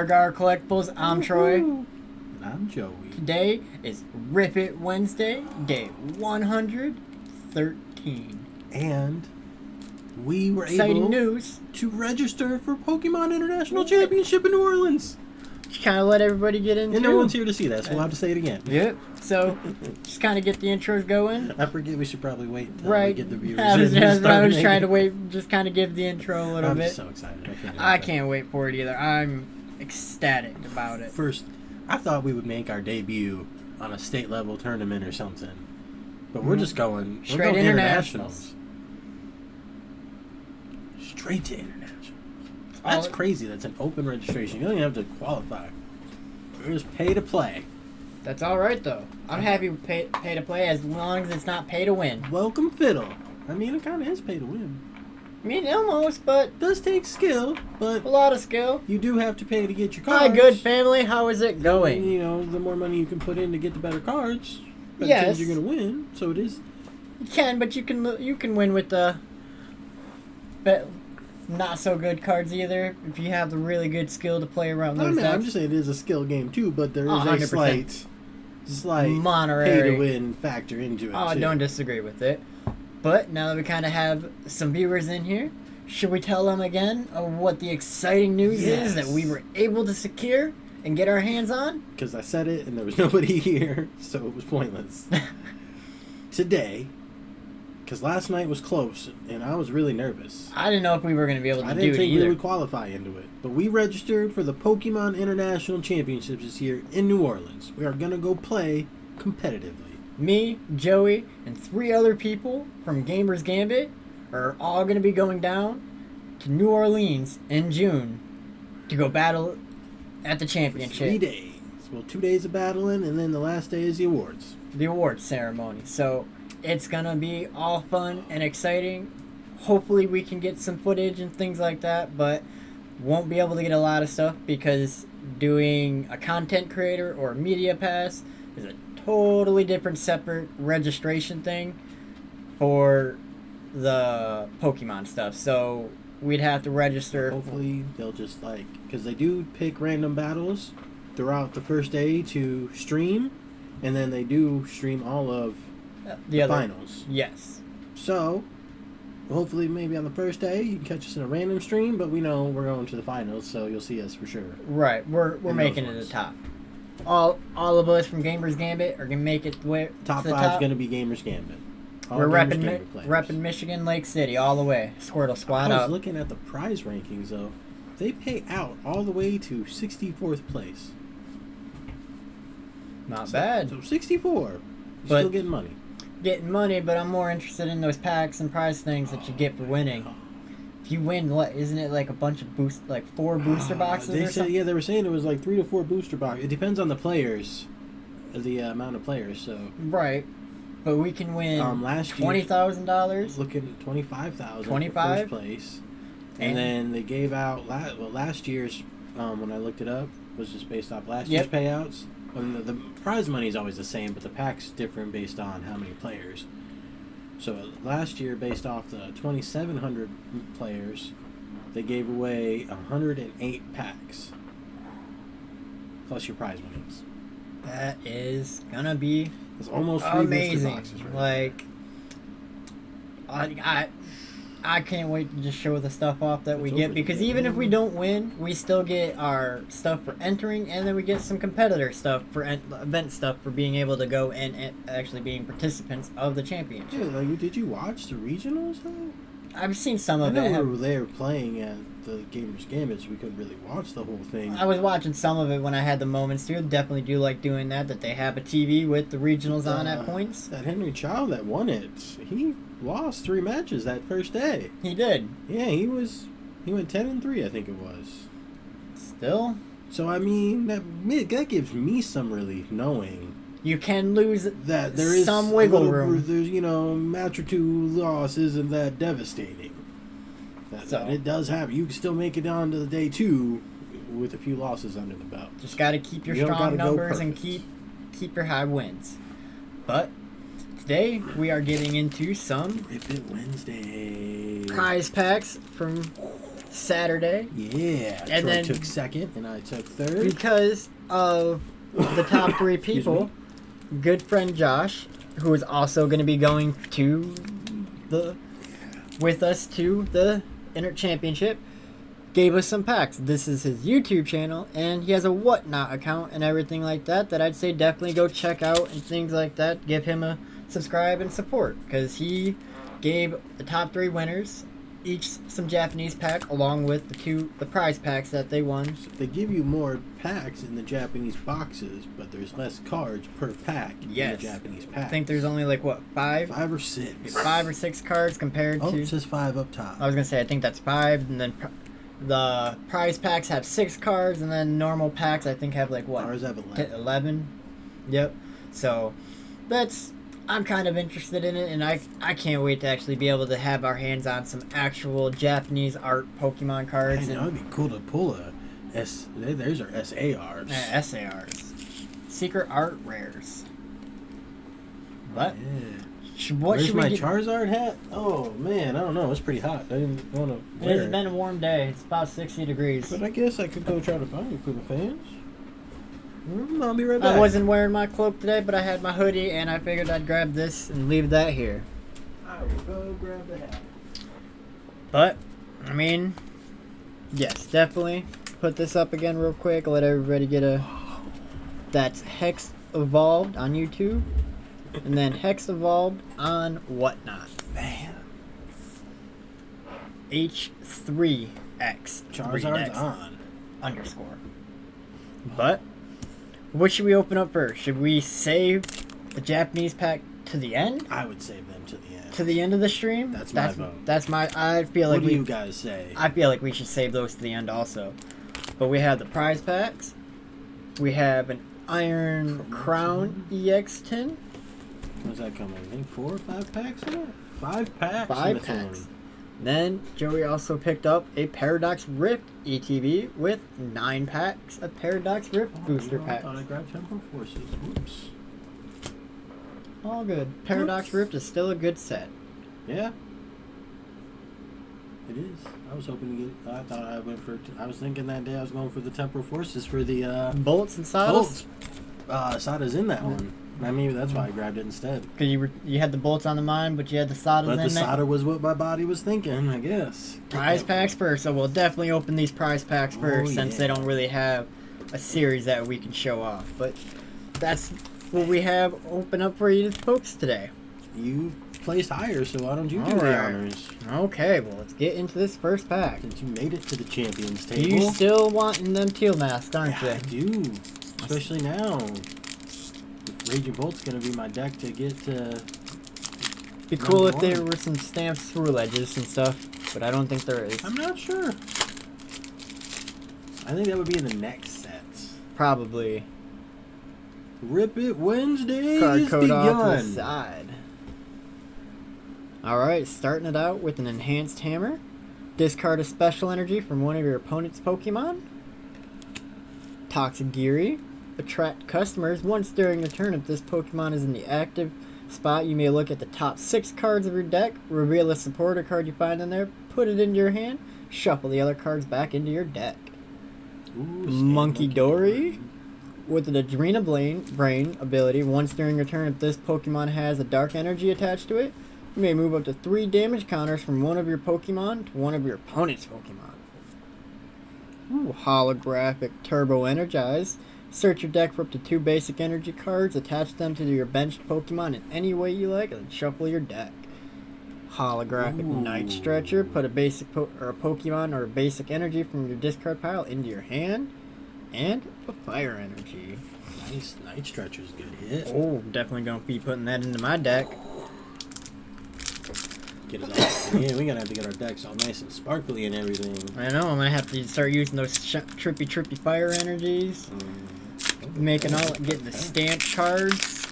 Gar Collectibles. I'm Troy. And I'm Joey. Today is Rip It Wednesday, day 113. And we were Exciting able news. to register for Pokemon International Championship in New Orleans. Just kind of let everybody get into. And no one's here to see that, so we'll have to say it again. Yep. So, just kind of get the intros going. I forget we should probably wait until Right. we get the viewers I was, in. I was Start trying to making- wait, just kind of give the intro a little I'm bit. just so excited. I can't wait for it either. I'm ecstatic about it. First, I thought we would make our debut on a state level tournament or something. But we're just going Straight we're going internationals. Straight to internationals. That's crazy. That's an open registration. You don't even have to qualify. You just pay to play. That's all right though. I'm happy with pay to play as long as it's not pay to win. Welcome Fiddle. I mean, it kind of is pay to win. I mean, almost, but It does take skill, but a lot of skill. you do have to pay to get your cards. Hi, good family. How is it And, going? you know, the more money you can put in to get the better cards, the better Yes. chance you're going to win. So it is. You can, but you can win with the not so good cards either. If you have the really good skill to play around I those mean, I'm decks. just saying it is a skill game too, but there is 100%. a slight Monterey. pay to win factor into it. Oh, I too. don't disagree with it. But now that we kind of have some viewers in here, should we tell them again of what the exciting news is that we were able to secure and get our hands on? Because I said it and there was nobody here, so it was pointless. Today, because last night was close and I was really nervous. I didn't know if we were going to be able to I do didn't it think we either. would qualify into it. But we registered for the Pokemon International Championships this year in New Orleans. We are going to go play competitively. Me, Joey, and 3 other people from Gamers Gambit are all going to be going down to New Orleans in June to go battle at the For championship. 3 days. Well, 2 days of battling, and then the last day is the awards. The awards ceremony. So it's going to be all fun and exciting. Hopefully we can get some footage and things like that, but won't be able to get a lot of stuff because doing a content creator or a media pass is a totally different separate registration thing for the Pokemon stuff. So we'd have to register. Hopefully they'll just because they do pick random battles throughout the first day to stream, and then they do stream all of the other finals. Yes. So hopefully maybe on the first day you can catch us in a random stream, but we know we're going to the finals, so you'll see us for sure. Right. We're In making those it to ones. the top. All of us from Gamers Gambit are gonna make it Top to the 5 is top. going to be Gamers Gambit. All We're Gamers repping, Gambit players. repping Michigan Lake City all the way. Squirtle Squad I was up. looking at the prize rankings though. They pay out all the way to 64th place. Not bad. So 64. You're But- still getting money. Getting money, but I'm more interested in those packs and prize things that you get for winning. If you win, what isn't it like a bunch of 4 booster boxes They or said, something? yeah, they were saying it was like 3 to 4 booster boxes. It depends on the players, the amount of players. So Right. But we can win last year, $20,000. looking at 25,000 for 25? first place, And- and then they gave out last year's. When I looked it up, was just based off last Yep. year's payouts. The prize money is always the same, but the pack's different based on how many players. So last year, based off the 2,700 players, they gave away 108 packs, plus your prize winnings. That is gonna be It's almost 3 booster amazing. boxes, right? Like, I can't wait to just show the stuff off that we It's get, over because the even if game. we don't win, we still get our stuff for entering, and then we get some competitor stuff for event stuff for being able to go and actually being participants of the championship. Yeah, did you watch the regionals though? I've seen some I of know it. we were there playing at the Gamers Gambit, so we couldn't really watch the whole thing. I was watching some of it when I had the moments to. Definitely do like doing that. That they have a TV with the regionals on at points. That Henry Child that won it, he lost 3 matches that first day. He did. Yeah, he went 10-3, I think it was. Still, So I mean, that gives me some relief knowing you can lose that there is some a wiggle little- room. There's a match or 2 loss isn't that devastating. That it does happen. You can still make it on to the day 2 with a few losses under the belt. Just got to keep your You don't strong gotta go numbers and perfect. keep your high wins. But today we are getting into some Rip It Wednesday. prize packs from Saturday Yeah. And Troy then- took second, and I took third. because of the top three Excuse people. Good friend Josh, who is also going to be going to with us to the Inter Championship, gave us some packs. This is his YouTube channel, and he has a Whatnot account and everything like that. That I'd say definitely go check out and things like that. Give him a subscribe and support because he gave the top three winners each some Japanese pack along with the prize packs that they won. They give you more packs in the Japanese boxes, but there's less cards per pack Yes. in the Japanese packs. I think there's only like what five 5 or 6. 5 or 6 cards compared Oh, to. it says 5 up top. I was gonna say I think that's 5, and then the prize packs have 6 cards, and then normal packs I think have like what Ours have 11. 11. Yep. So that's I'm kind of interested in it, and I can't wait to actually be able to have our hands on some actual Japanese art Pokemon cards I know, and it'd be cool to pull a S. There's our SARs. SARs, secret art rares. But Yeah. what Where's should we my get? Charizard hat? Oh man, I don't know. It's pretty hot. I didn't want to It wear has been a warm day. It's about 60 degrees. But I guess I could go try to find it for the fans. I'll be right back. I wasn't wearing my cloak today, but I had my hoodie, and I figured I'd grab this and leave that here. I will go grab the hat. But, I mean, yes, definitely put this up again real quick. Let everybody get a. That's Hex Evolved on YouTube, and then Hex Evolved on Whatnot. Man, H3X. Charizard's on. Underscore. But, what should we open up first? Should we save the Japanese pack to the end? I would save them to the end. To the end of the stream? That's my vote. That's my. I feel like What do we. you guys say? I feel like we should save those to the end also. But we have the prize packs. We have an Iron Crown EX tin. What's that coming? I think 4 or 5 packs in it? 5 packs. 5 in this packs. one. Then Joey also picked up a Paradox Rift ETB with 9 packs of Paradox Rift booster I packs. thought I grabbed Temple Forces. Whoops. All good. Paradox Whoops. Rift is still a good set. Yeah. It is. I was hoping to get. I thought I went for. I was thinking that day I was going for the Temporal Forces for the Bullets and saddles. Bolts. Sada's in that one. I mean, that's why I grabbed it instead. Because you had the bullets on the mind, but you had the saddles But in the there. Sada was what my body was thinking, I guess. Prize packs first, so we'll definitely open these prize packs first since they yeah. don't really have a series that we can show off. But that's what we have open up for you folks today. You placed higher, so why don't you do the Alright. honors? Okay, well let's get into this first pack. Since you made it to the champions table. You still wanting them teal masks, aren't Yeah, I you? do. Especially now. Raging Bolt's gonna be my deck to get to. Be cool if number there one. were some stamped swirl edges and stuff, but I don't think there is. I'm not sure. I think that would be in the next set. Probably. Rip It Wednesday Card is code off to the begun. side. Alright, starting it out with an enhanced hammer. Discard a special energy from one of your opponent's Pokemon. Toxagiri. Attract customers once during the turn. If this Pokemon is in the active spot, you may look at the top 6 cards of your deck, reveal a supporter card you find in there, put it into your hand, shuffle the other cards back into your deck. Ooh, Monkey Dory. With an Adrena Brain ability, once during your turn, if this Pokemon has a dark energy attached to it, you may move up to 3 damage counters from one of your Pokemon to one of your opponent's Pokemon. Ooh, Holographic Turbo Energize. Search your deck for up to 2 basic energy cards, attach them to your benched Pokemon in any way you like, and shuffle your deck. Holographic Ooh. Night Stretcher. Put a basic or a Pokemon or a basic energy from your discard pile into your hand. And a Fire Energy. Nice. Night Stretcher's a good hit. Oh, definitely gonna be putting that into my deck. Get it all. Yeah, we're gonna have to get our decks all nice and sparkly and everything. I know, I'm gonna have to start using those trippy Fire Energies. Making all, getting the stamped cards.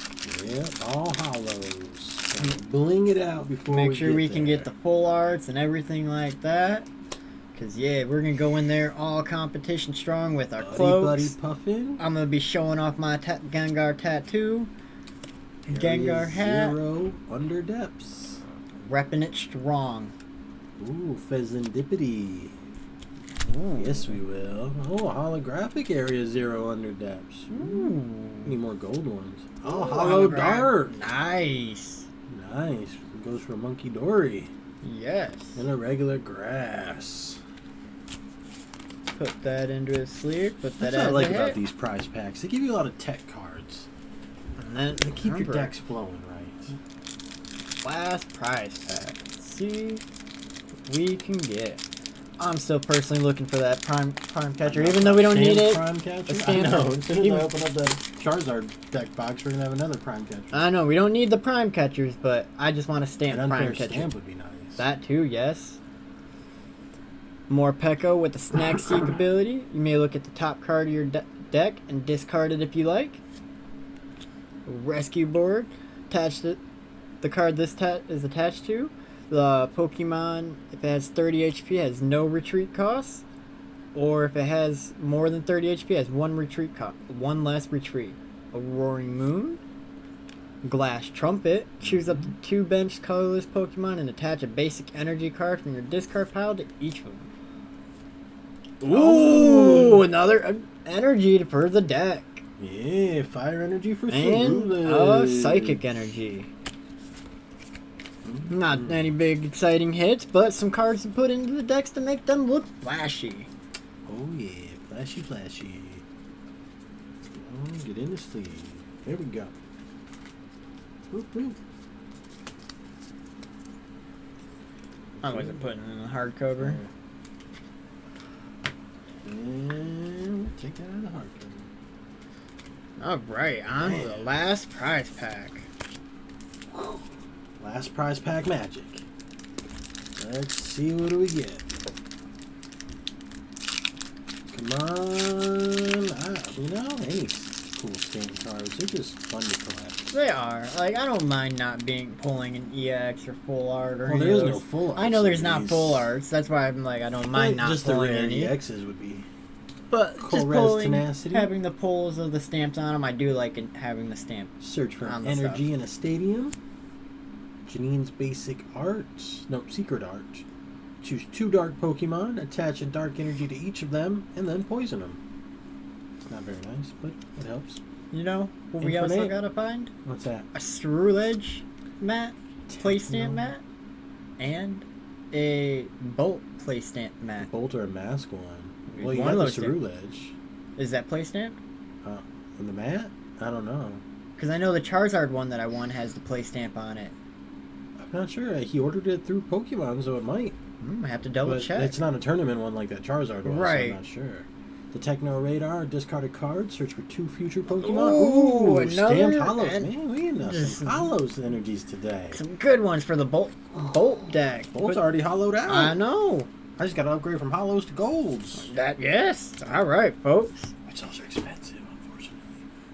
Yep, all hollows. Gotta bling it out before Make sure we can there. get the full arts and everything like that. Cause yeah, we're gonna go in there all competition strong with our Buddy cloaks. Puffin. I'm gonna be showing off my Gengar tattoo, Gengar Area hat, 0 under depths. repping it strong. Ooh, Pheasantipity. Ooh. Yes, we will. Oh, holographic area 0 under depths. Ooh. Need more gold ones. Oh, Ooh, hollow holograph. dart. Nice. Nice. Goes for a monkey dory. Yes. And a regular grass. Put that into his sleeve. Put that That's what I as like a about hit. these prize packs. They give you a lot of tech cards. And then They keep your remember, decks flowing right. last prize pack. Let's see what we can get. I'm still personally looking for that prime catcher, even though we don't need it. Prime catcher? A I stamp- know. As soon as even- I open up the Charizard deck box, we're going to have another prime catcher. I know we don't need the prime catchers, but I just want to An stamp unfair prime catcher. stamp would be nice. That too, yes. More Pekko with the Snack Seek ability. You may look at the top card of your deck and discard it if you like. Rescue board. Attached it. The card this is attached to. The Pokemon, if it has 30 HP, has no retreat costs. Or if it has more than 30 HP, has one less retreat. A Roaring Moon. Glass Trumpet. Choose up to 2 bench colorless Pokemon and attach a basic energy card from your discard pile to each of them. Ooh, another energy for the deck. Yeah, fire energy for And Cerulege. psychic energy. Not any big exciting hits, but some cards to put into the decks to make them look flashy. Oh yeah, flashy, flashy. Oh, get in the sleeve. There we go. Whoop, whoop. I wasn't putting it in the hardcover. And take that out of the hardcover. Alright, on to the last prize pack. Last prize pack magic. Let's see what do we get. Come on. Any cool stamp cards. They're just fun to collect. They are. Like, I don't mind not pulling an EX or full art or Well, any there of is those. no full art. I know there's not full arts. That's why I'm like, I don't mind not just the pulling rare any. EXs would be. But just Colress pulling, Tenacity. having the pulls of the stamps on them, I do like having the stamp. Search for On the energy in a stadium. Janine's basic arts. No, secret art. Choose 2 dark Pokemon, attach a dark energy to each of them, and then poison them. It's not very nice, but it helps. You know what we also Infinite. gotta find? What's that? A Cerulege mat, play stamp mat, and a Bolt play stamp mat. Bolt or a mask one? Well, you One got of the those two. Cerulege. Is that play stamp? On the mat? I don't know. Because I know the Charizard one that I won has the play stamp on it. I'm not sure. He ordered it through Pokemon, so it might. I have to double But check. it's not a tournament one like that Charizard was, Right. so I'm not sure. The Techno Radar, discard a card, search for 2 future Pokemon. Ooh, Stamped another hollows. and- Man, we have Just- some hollows energies today. Some good ones for the Bolt deck. Bolt's But- already hollowed out. I know. I just got to upgrade from hollows to golds. Yes. All right, folks. Which also expensive, unfortunately.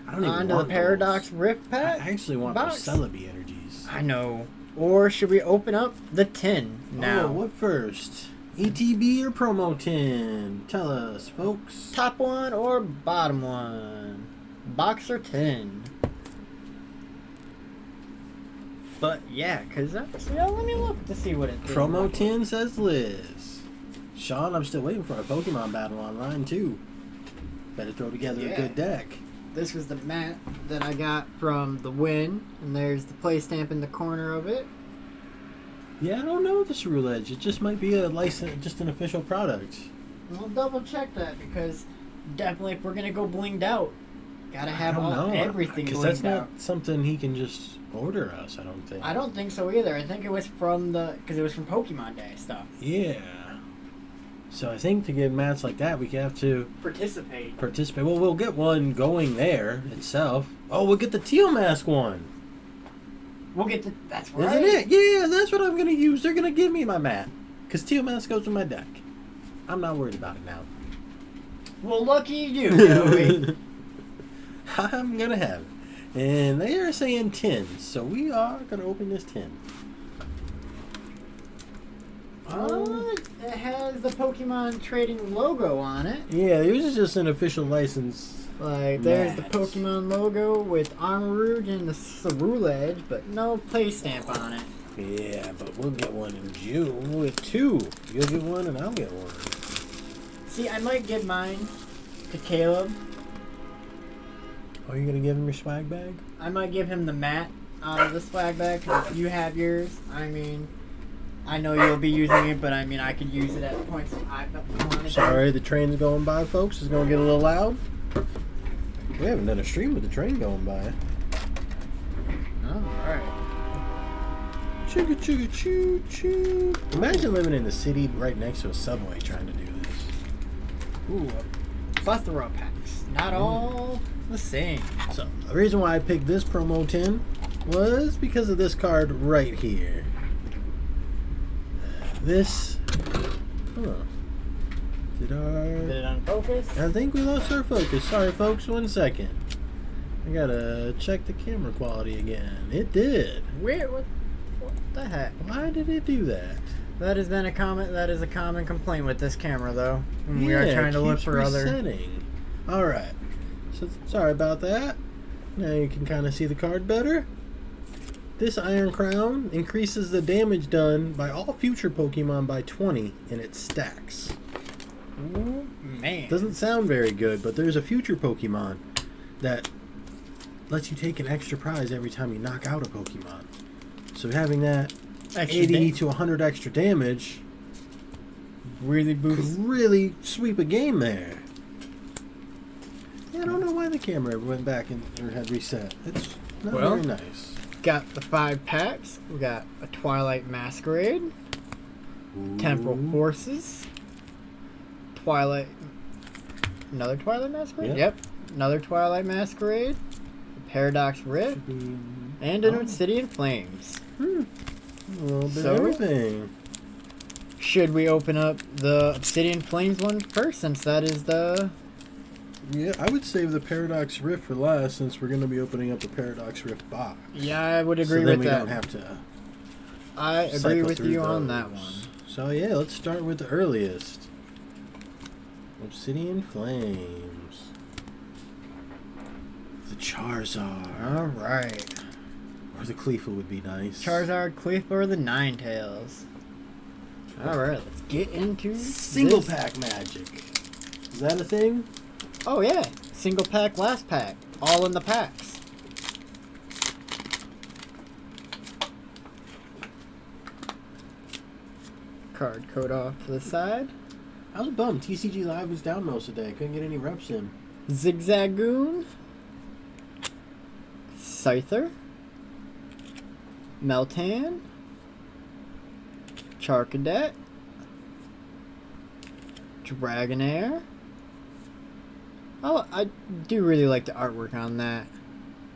I don't even On to the want Paradox those. Rift I pack. actually want box. those Celebi energies. I know. Or should we open up the tin now? Oh, what first? ETB or Promo Tin? Tell us, folks. Top one or bottom one? Box or tin? But yeah, because let me look to see what it is. Promo Tin, says Liz. Sean, I'm still waiting for a Pokemon battle online, too. Better throw together a Yeah. good deck. This was the mat that I got from the win, and there's the play stamp in the corner of it. Yeah, I don't know the Cerulege. It just might be a license, just an official product. We'll double check that because definitely if we're gonna go blinged out, gotta have everything because blinged that's out. not something he can just order us. I don't think. I don't think so either. I think it was from because it was from Pokemon Day stuff. Yeah. So I think to get mats like that, we have to Participate. participate. Well, we'll get one going there itself. Oh, we'll get the Teal Mask one. We'll get the. That's right. Isn't it? Yeah, that's what I'm going to use. They're going to give me my mat. Because Teal Mask goes with my deck. I'm not worried about it now. Well, lucky you, Joey. I'm going to have it. And they are saying 10. So we are going to open this 10. It has the Pokemon trading logo on it. Yeah, this is just an official license. Like, there's the Nice. Pokemon logo with Armarouge and the Cerulege, but no play stamp on it. Yeah, but we'll get one in June with 2. You'll get one and I'll get one. See, I might give mine to Caleb. Are you gonna give him your swag bag? I might give him the mat out of the swag bag. 'Cause you have yours. I mean, I know you'll be using it, but I mean, I could use it at points I wanted. Sorry, the train's going by, folks. It's gonna get a little loud. We haven't done a stream with the train going by. Oh, alright. Chugga chugga choo choo. Imagine living in the city right next to a subway trying to do this. Ooh, a plethora of packs. Not all the same. So, the reason why I picked this promo tin was because of this card right here. This. Huh. Did it unfocus? I think we lost our focus. Sorry, folks. 1 second. I gotta check the camera quality again. It did. Weird. What the heck? Why did it do that? That has been a common complaint with this camera, though. When we are trying to look for other. All right. So sorry about that. Now you can kind of see the card better. This Iron Crown increases the damage done by all future Pokemon by 20 in its stacks. Ooh, man. Doesn't sound very good, but there's a future Pokemon that lets you take an extra prize every time you knock out a Pokemon. So having that Extra 80 to 100 extra damage really could boosts. really sweep a game there. Yeah, I don't know why the camera went back or had reset. It's not Well, very nice. Got the 5 packs. We got a Twilight Masquerade, Temporal Ooh. Forces, another Twilight Masquerade? Yep. Another Twilight Masquerade, Paradox Rift, Should be- and an Obsidian Flames. A little bit So- of everything. Should we open up the Obsidian Flames one first, since that is the... Yeah, I would save the Paradox Rift for last, since we're going to be opening up the Paradox Rift box. Yeah, I would agree so then with we that. don't have to. I agree cycle with through you on those. that one. So yeah, let's start with the earliest. Obsidian Flames. The Charizard. Alright. Or the Cleafa would be nice. Charizard, Cleafa, or the Ninetales. Alright, let's get into Single this. pack magic. Is that a thing? Oh yeah, single pack, last pack. All in the packs. Card code off to the side. I was bummed. TCG Live was down most of the day. Couldn't get any reps in. Zigzagoon. Scyther. Meltan. Charcadet. Dragonair. Oh, I do really like the artwork on that.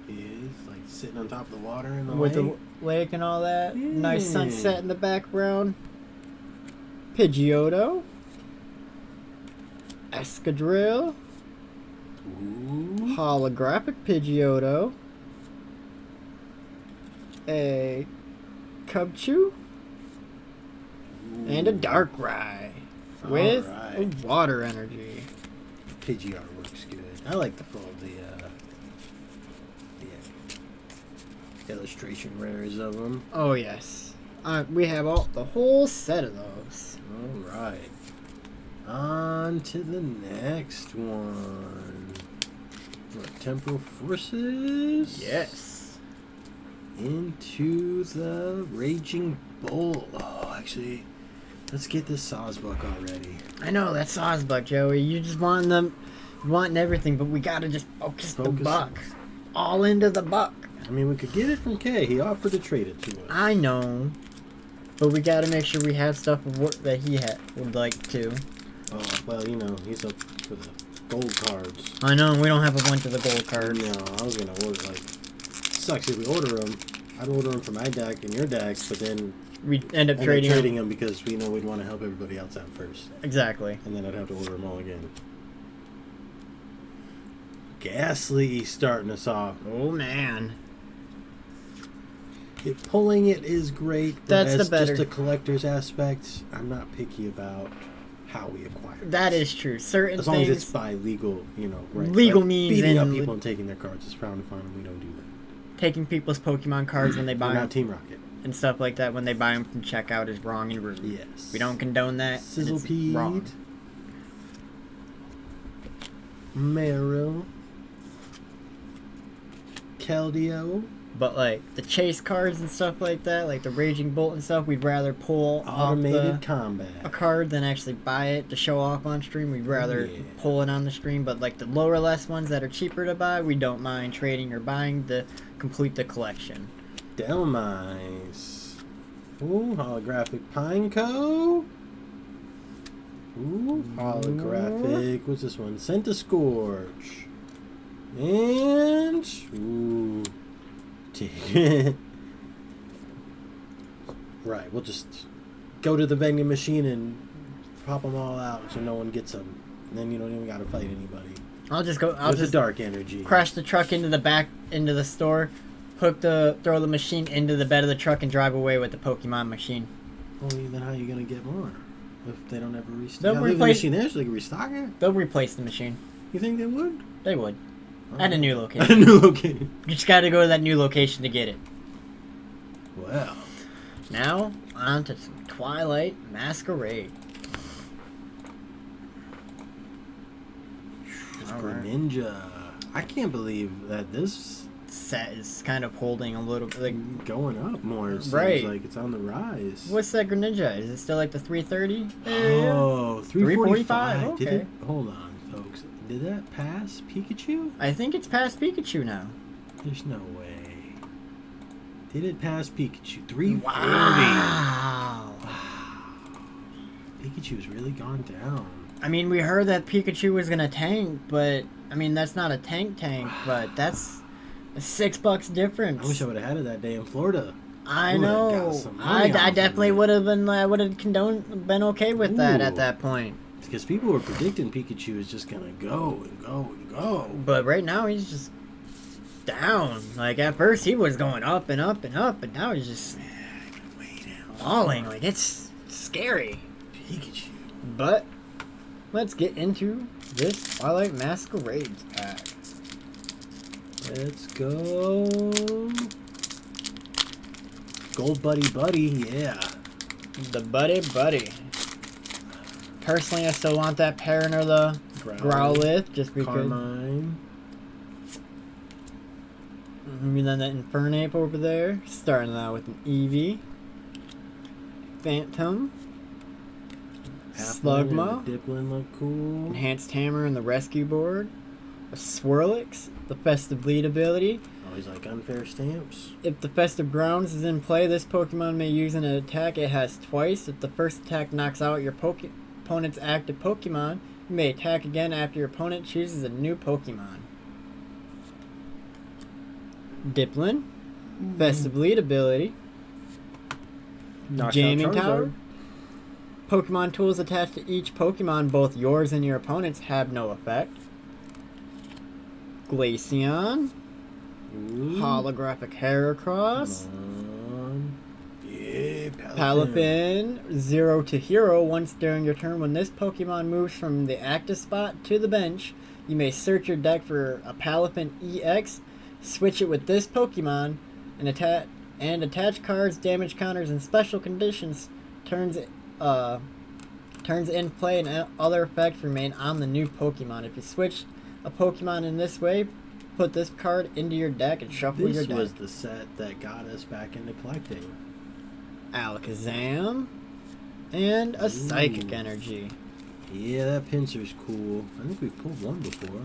Is like sitting on top of the water in the With lake. the lake and all that. Nice Yeah. sunset in the background. Pidgeotto. Escadrille. Ooh. Holographic Pidgeotto. A Cubchoo. And a Darkrai. With Alright. a water energy. Pidgey art works good. I like the illustration rares of them. Oh yes. We have the whole set of those. Alright. On to the next one. What, Temporal Forces? Yes. Into the Raging Bull. Oh, actually, let's get this Sawsbuck already. I know, that's Sawsbuck, Joey. You just wanting everything, but we gotta just focus the buck. All into the buck. I mean, we could get it from Kay. He offered to trade it to us. I know. But we gotta make sure we have stuff that he would like to. Oh, well, you know, he's up for the gold cards. I know, we don't have a bunch of the gold cards. No, I was going to order, sucks if we order them. I'd order them for my deck and your deck, but then We end up end up trading trading them. them because we know we'd want to help everybody else out first. Exactly. And then I'd have to order them all again. Ghastly starting us off. Oh man. Pulling it is great, but That's as the better. just a collector's aspect, I'm not picky about how we acquire it. That is true. Certain As long things. as it's by legal, right? Legal means beating up and people and taking their cards is frowned upon, and we don't do that. Taking people's Pokemon cards when they buy We're them not Team Rocket. and stuff like that when they buy them from checkout is wrong and rude. Yes. We don't condone that. and it's Sizzlepede. wrong. Meryl. Keldeo. But like the chase cards and stuff like that, like the Raging Bolt and stuff, we'd rather pull Automated off a combat. card than actually buy it to show off on stream. We'd rather Yeah. pull it on the stream. But like the lower less ones that are cheaper to buy, we don't mind trading or buying to complete the collection. Delmice. Ooh, holographic Pineco. Ooh, holographic. What's this one? Centiscorch. And ooh, right. We'll just go to the vending machine and pop them all out so no one gets them. And then you don't even got to fight anybody. I'll just go. I'll With the just dark energy. crash the truck into the store, throw the machine into the bed of the truck, and drive away with the Pokemon machine. Well, then how are you gonna get more if they don't ever restock? They'll You gotta leave the replace- machine there so they can restock it. They'll replace the machine. You think they would? They would. At a new At a location. new location. You just got to go to that new location to get it. Well, Now, on to some Twilight Masquerade. Alright. Greninja. I can't believe that this Set is kind of holding a little bit. Like, going up more. It seems Right. like it's on the rise. what's that Greninja? Is it still like the 330? Oh, 345. Did okay. it? Hold on, folks. Did that pass Pikachu? I think it's past Pikachu now. There's no way. Did it pass Pikachu? 340. Wow. Pikachu's really gone down. I mean, we heard that Pikachu was gonna tank, but I mean that's not a tank, but that's a $6 difference. I wish I would have had it that day in Florida. I would've know. got some money off I of definitely it. would have been. I would have been okay with that at Ooh. that point. Because people were predicting Pikachu is just gonna go and go and go. But right now he's just down. Like at first he was going up and up and up, but now he's just Way down. falling. Like it's scary. Pikachu. But let's get into this Twilight Masquerade pack. Let's go. Gold Buddy Buddy, yeah. The Buddy. Personally, I still want that Perrin or the Growlithe, just because. Carmine. And then that Infernape over there, starting out with an Eevee, Phantom, Slugma, and the Dipplin look cool. Enhanced Hammer and the Rescue Board, a Swirlix, the Festive Bleed ability. Always like unfair stamps. If the Festive Grounds is in play, this Pokemon may use an attack it has twice. If the first attack knocks out your opponent's active Pokemon, you may attack again after your opponent chooses a new Pokemon. Dipplin, Festive Bleed ability, Knocks out Jamming Charizard. Tower. Pokemon tools attached to each Pokemon, both yours and your opponent's, have no effect. Glaceon, Ooh. Holographic Heracross, Come on. Yeah, Palafin, 0 to Hero. Once during your turn, when this Pokemon moves from the active spot to the bench, you may search your deck for a Palafin EX, switch it with this Pokemon, and attach cards, damage counters, and special conditions. Turns in play and other effects remain on the new Pokemon. If you switch a Pokemon in this way, put this card into your deck and shuffle your This deck. was the set that got us back into collecting. Alakazam, and a Psychic Ooh. Energy. Yeah, that pincer's cool. I think we pulled one before.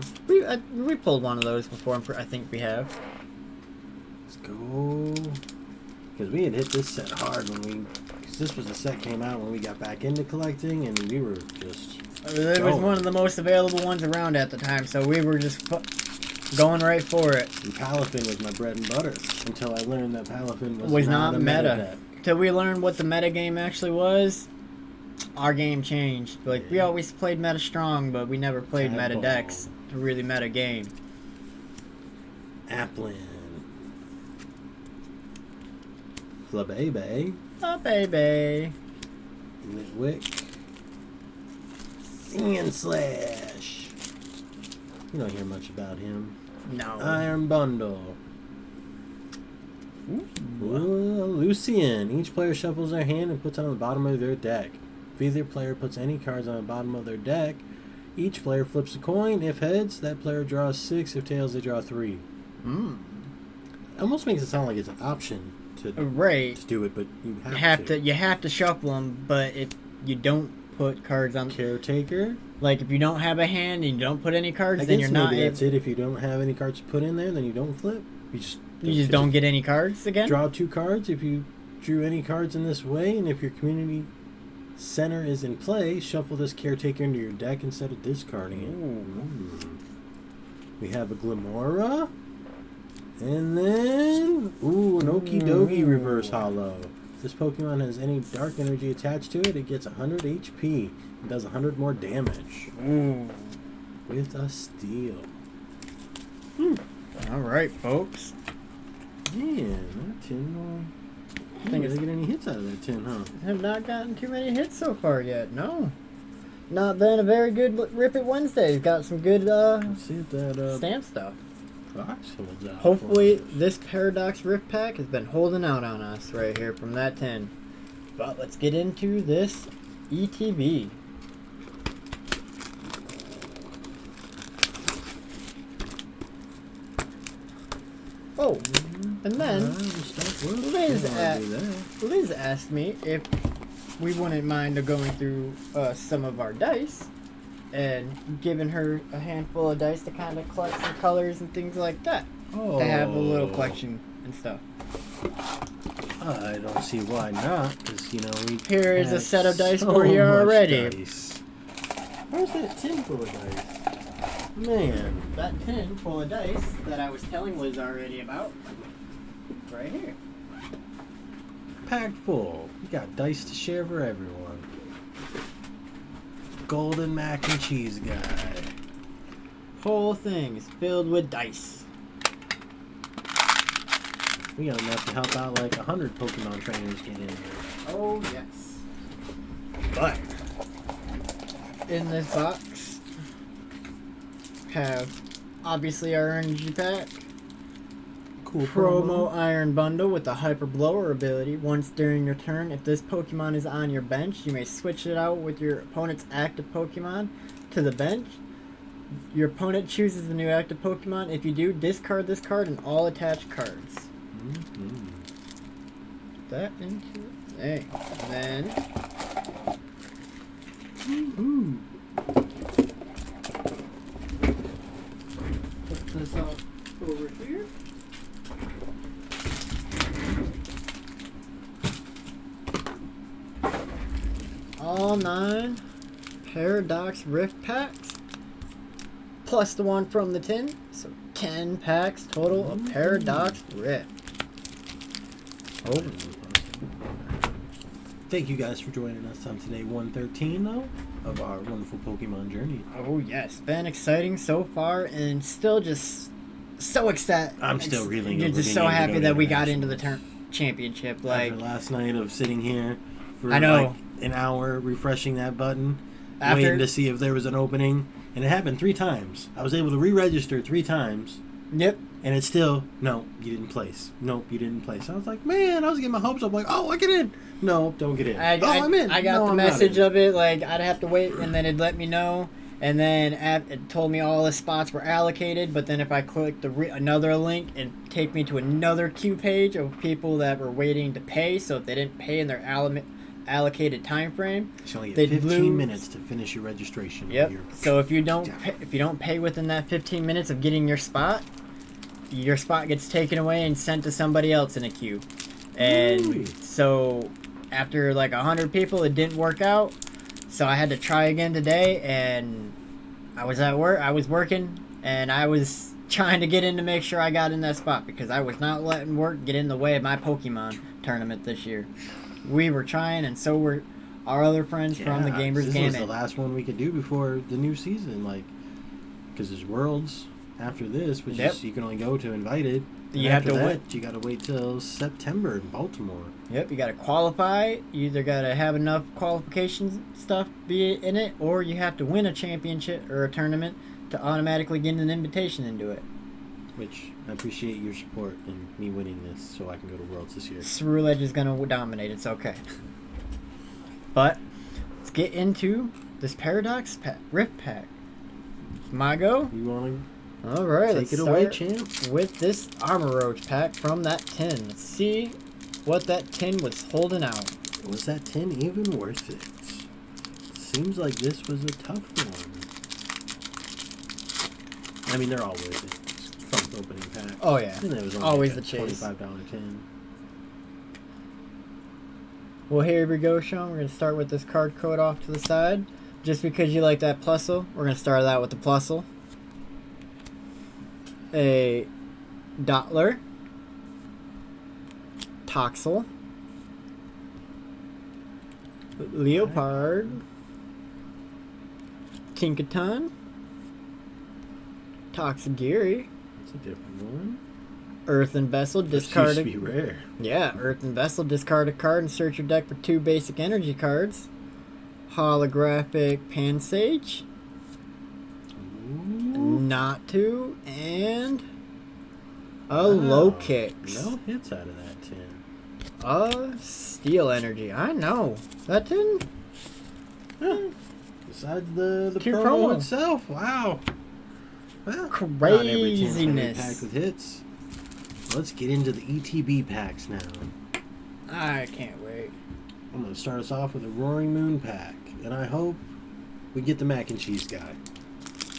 We pulled one of those before. I think we have. Let's go. Because we had hit this set hard when we... Cause this was the set came out when we got back into collecting, and we were just... It was one of the most available ones around at the time, so we were just going right for it. And Palafin was my bread and butter until I learned that Palafin Was not not a meta. deck. Till we learned what the meta game actually was, our game changed. Like we Yeah. always played meta strong, but we never played meta Tadpole. decks to really meta game. Applin. Flabebe. Oh baby. Litwick. Sandslash. You don't hear much about him. No. Iron Bundle. Ooh, Lucian. Each player shuffles their hand and puts it on the bottom of their deck. If either player puts any cards on the bottom of their deck, Each player flips a coin. If heads, that player draws 6. If tails, they draw 3. Almost makes it sound like it's an option to do it, but you have to shuffle them. But if you don't put cards on caretaker, like if you don't have a hand and you don't put any cards, then you're not. Maybe that's it. If you don't have any cards to put in there, then you don't flip. You just don't get any cards again. Draw 2 cards if you drew any cards in this way, and if your community center is in play, shuffle this caretaker into your deck instead of discarding it. We have a Glimora. And then, an Okidogi reverse holo. If this Pokemon has any dark energy attached to it, it gets 100 HP and does 100 more damage. With a steel. Alright, folks. Man, that tin I didn't really get any hits out of that tin, huh? Have not gotten too many hits so far yet, no. Not been a very good Rip It Wednesday. Got some good let's see if that stamp stuff. box holds out. Hopefully this Paradox Rift Pack has been holding out on us right here from that tin. But let's get into this ETB. Oh, and then Liz asked me if we wouldn't mind going through some of our dice and giving her a handful of dice to kind of collect some colors and things like that. To have a little collection and stuff. I don't see why not, because, here is a set of dice for you already. Dice. Where's that tin full of dice? Man. That tin full of dice that I was telling Liz already about, right here. Packed full. You got dice to share for everyone. Golden mac and cheese guy. Whole thing is filled with dice. We got enough to help out like 100 Pokemon trainers get in here. Oh, yes. But in this box have obviously our energy pack. Cool promo Iron Bundle with the Hyper Blower ability. Once during your turn, if this Pokemon is on your bench, you may switch it out with your opponent's active Pokemon to the bench. Your opponent chooses the new active Pokemon. If you do, discard this card and all attached cards. That into it. Hey, and then put this out over here. All 9 Paradox Rift packs, plus the one from the tin, so 10 packs total of Paradox Rift. Thank you guys for joining us on today 113 though of our wonderful Pokemon journey. Oh yes, been exciting so far, and still just so ecstatic. I'm still reeling. You're just so happy that we got into the championship. Like after last night of sitting here for I know. like an hour refreshing that button, waiting to see if there was an opening, and it happened 3 times. I was able to re-register 3 times. Yep. And it's still, no, you didn't place. Nope, you didn't place. I was like, man, I was getting my hopes up. Like, oh, I get in. No, don't get in. I'm in. I got the message of it. Like, I'd have to wait, and then it'd let me know. And then it told me all the spots were allocated. But then if I clicked another link, it'd take me to another queue page of people that were waiting to pay. So if they didn't pay in their allocated time frame, you only get 15 minutes to finish your registration. Yep. So if you don't pay within that 15 minutes of getting your spot gets taken away and sent to somebody else in a queue. And so after like 100 people, it didn't work out. So I had to try again today, and I was at work. I was working, and I was trying to get in to make sure I got in that spot, because I was not letting work get in the way of my Pokemon tournament this year. We were trying, and so were our other friends from the Gamers Gamut. This was the last one we could do before the new season, like, because there's Worlds after this, which is you can only go to invited. You have to wait. You got to wait till September in Baltimore. Yep, you got to qualify. You either got to have enough qualification stuff be in it, or you have to win a championship or a tournament to automatically get an invitation into it. Which I appreciate your support in me winning this, so I can go to Worlds this year. Ceruledge is going to dominate. It's okay. But let's get into this Paradox Rift Pack. My go? You want All right, to let's take it away, start champ? with this Armor Roach pack from that tin. Let's see what that tin was holding out. Was that 10 even worth it? Seems like this was a tough one. I mean, they're all worth it. It's a fun opening pack. Oh yeah, And it was only always like the chase. $25 tin. Well, here we go, Sean. We're gonna start with this card code off to the side. Just because you like that Plusle, we're gonna start out with the Plusle. A Dottler, Toxel, Leopard, Tinkaton, Toxagiri, That's a different one. Earthen Vessel, This used discard to be rare. Yeah, Earthen Vessel, discard a card and search your deck for 2 basic energy cards. Holographic Pansage, Ooh. Natu, and a Wow. Lokix. No hits out of that tin. Steel Energy. I know. That didn't. Besides the Cute promo, promo. itself. Wow. Well, not every tin's gonna be Craziness. packed with hits. Let's get into the ETB packs now. I can't wait. I'm going to start us off with a Roaring Moon pack. And I hope we get the mac and cheese guy.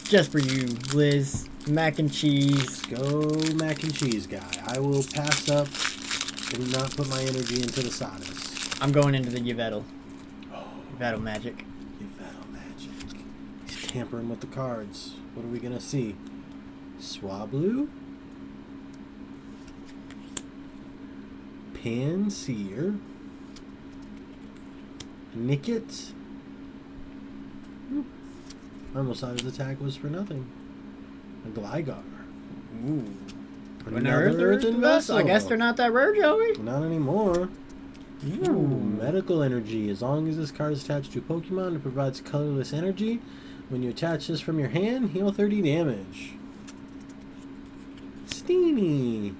Just for you, Liz. Mac and cheese. Let's go mac and cheese guy. I will pass up and not put my energy into the Sawdust. I'm going into the Yveltal. Yveltal Magic. Battle Magic. He's tampering with the cards. What are we going to see? Swablu? Panseer? Nickit? I almost thought his attack was for nothing. A Gligar. Ooh. Another Earthen Vessel. I guess they're not that rare, Joey. Not anymore. Ooh, Ooh. medical energy. As long as this card is attached to a Pokemon, it provides colorless energy. When you attach this from your hand, heal 30 damage. Steenie.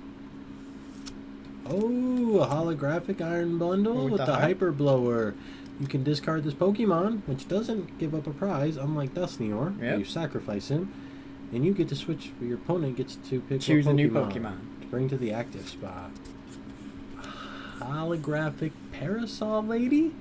Oh, a holographic Iron Bundle with the Hyper Blower. You can discard this Pokemon, which doesn't give up a prize, unlike Dusnior. Yep. You sacrifice him, and you get to switch. Your opponent gets to pick Choose what a new Pokemon Pokemon. to bring to the active spot. Holographic Parasol Lady.